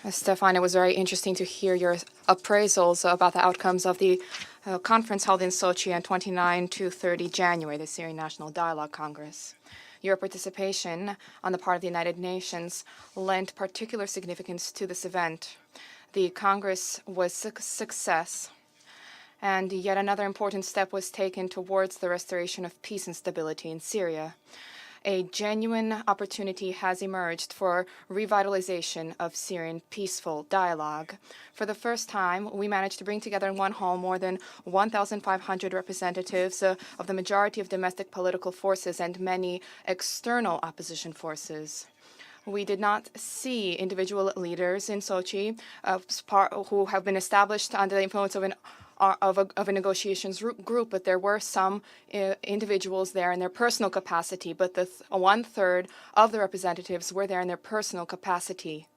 Stefan, it was very interesting to hear your appraisals about the outcomes of the conference held in Sochi on 29 to 30 January, the Syrian National Dialogue Congress. Your participation on the part of the United Nations lent particular significance to this event. The Congress was a success, and yet another important step was taken towards the restoration of peace and stability in Syria. A genuine opportunity has emerged for revitalization of Syrian peaceful dialogue. For the first time, we managed to bring together in one hall more than 1,500 representatives of the majority of domestic political forces and many external opposition forces. We did not see individual leaders in Sochi who have been established under the influence of a negotiations group, but there were some individuals there in their personal capacity, but the 1/3 of the representatives were there in their personal capacity.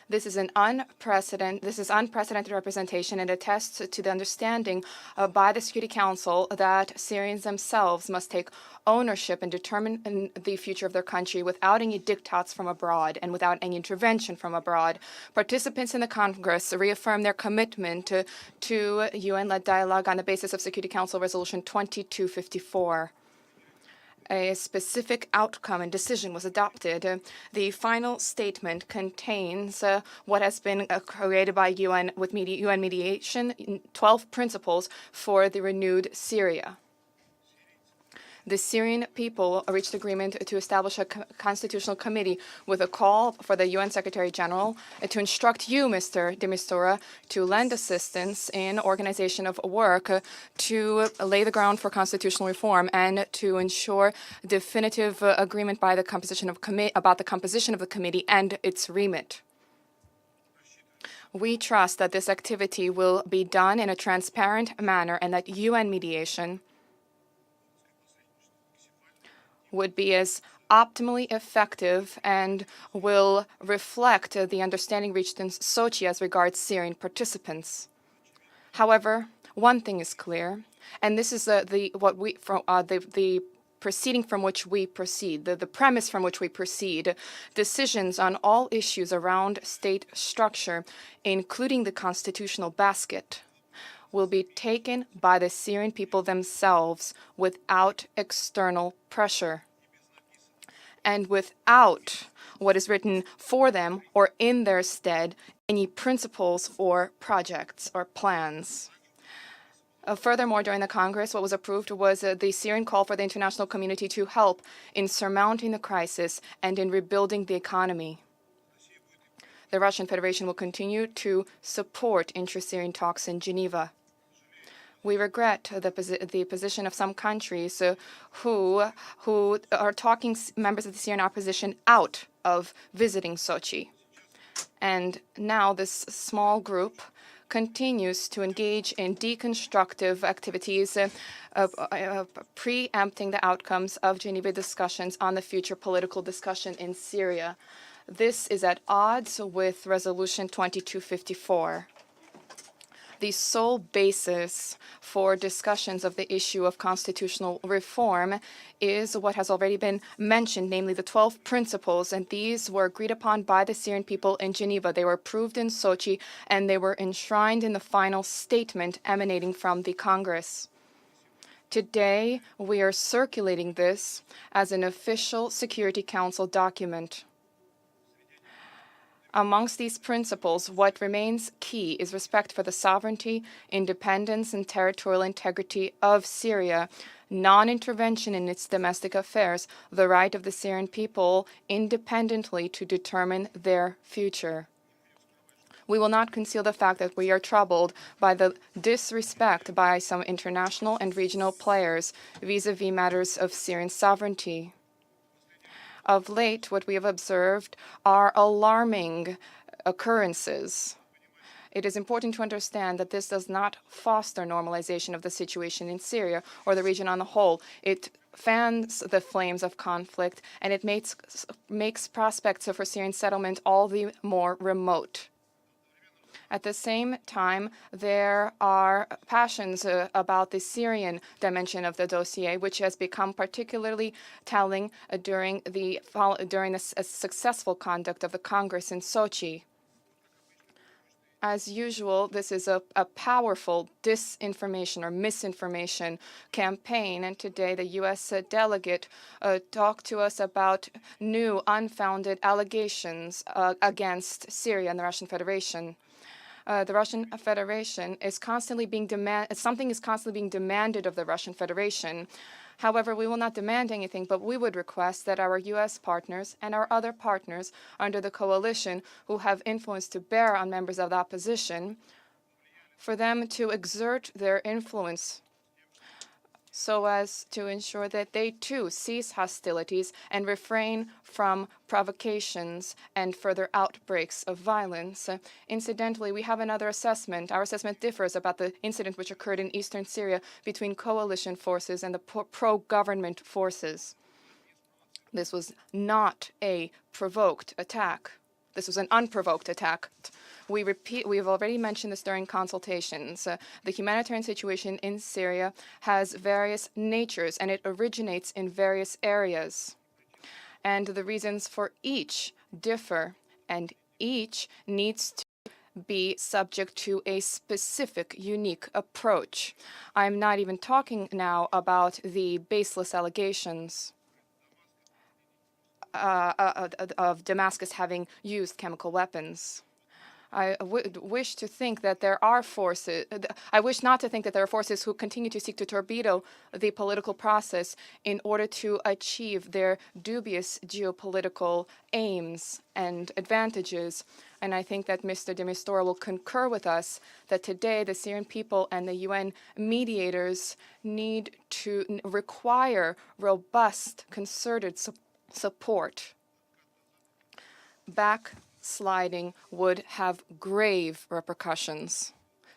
This is unprecedented representation and attests to the understanding by the Security Council that Syrians themselves must take ownership and determine the future of their country without any diktats from abroad and without any intervention from abroad. Participants in the Congress reaffirmed their commitment to UN-led dialogue on the basis of Security Council Resolution 2254. A specific outcome and decision was adopted. The final statement contains what has been created by UN with UN mediation, 12 principles for the renewed Syria. The Syrian people reached agreement to establish a constitutional committee with a call for the UN Secretary General to instruct you, Mr. de Mistura, to lend assistance in organization of work to lay the ground for constitutional reform and to ensure definitive agreement by the composition of about the composition of the committee and its remit. We trust that this activity will be done in a transparent manner and that UN mediation would be as optimally effective and will reflect the understanding reached in Sochi as regards Syrian participants. However, one thing is clear, and this is the proceeding from which we proceed, the premise from which we proceed. Decisions on all issues around state structure, including the constitutional basket, will be taken by the Syrian people themselves without external pressure and without what is written for them or in their stead any principles or projects or plans. Furthermore, during the Congress, what was approved was the Syrian call for the international community to help in surmounting the crisis and in rebuilding the economy. The Russian Federation will continue to support intra-Syrian talks in Geneva. We regret the position of some countries who are talking members of the Syrian opposition out of visiting Sochi. And now this small group continues to engage in deconstructive activities, preempting the outcomes of Geneva discussions on the future political discussion in Syria. This is at odds with Resolution 2254. The sole basis for discussions of the issue of constitutional reform is what has already been mentioned, namely the 12 principles, and these were agreed upon by the Syrian people in Geneva. They were approved in Sochi, and they were enshrined in the final statement emanating from the Congress. Today, we are circulating this as an official Security Council document. Amongst these principles, what remains key is respect for the sovereignty, independence, and territorial integrity of Syria, non-intervention in its domestic affairs, the right of the Syrian people independently to determine their future. We will not conceal the fact that we are troubled by the disrespect by some international and regional players vis-à-vis matters of Syrian sovereignty. Of late, what we have observed are alarming occurrences. It is important to understand that this does not foster normalization of the situation in Syria or the region on the whole. It fans the flames of conflict, and it makes prospects for Syrian settlement all the more remote. At the same time, there are passions about the Syrian dimension of the dossier, which has become particularly telling during the successful conduct of the Congress in Sochi. As usual, this is a powerful disinformation or misinformation campaign, and today the U.S. delegate talked to us about new unfounded allegations against Syria and the Russian Federation. The Russian Federation is constantly being something is constantly being demanded of the Russian Federation. However, we will not demand anything, but we would request that our U.S. partners and our other partners under the coalition who have influence to bear on members of the opposition, for them to exert their influence so as to ensure that they too cease hostilities and refrain from provocations and further outbreaks of violence. Incidentally, we have another assessment. Our assessment differs about the incident which occurred in eastern Syria between coalition forces and the pro-government forces. This was not a provoked attack. This was an unprovoked attack. We've already mentioned this during consultations. The humanitarian situation in Syria has various natures, and it originates in various areas. And the reasons for each differ, and each needs to be subject to a specific, unique approach. I'm not even talking now about the baseless allegations of Damascus having used chemical weapons. I wish to think that there are forces. I wish not to think that there are forces who continue to seek to torpedo the political process in order to achieve their dubious geopolitical aims and advantages. And I think that Mr. de Mistura will concur with us that today the Syrian people and the UN mediators need to require robust, concerted support. Backsliding would have grave repercussions.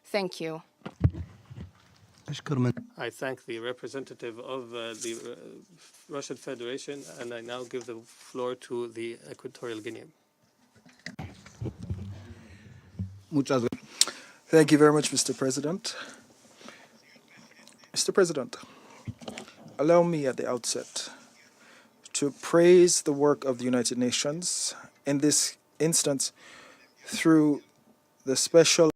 Thank you. I thank the representative of the Russian Federation, and I now give the floor to the Equatorial Guinea. Thank you very much, Mr. President. Mr. President, allow me at the outset to praise the work of the United Nations, in this instance through the special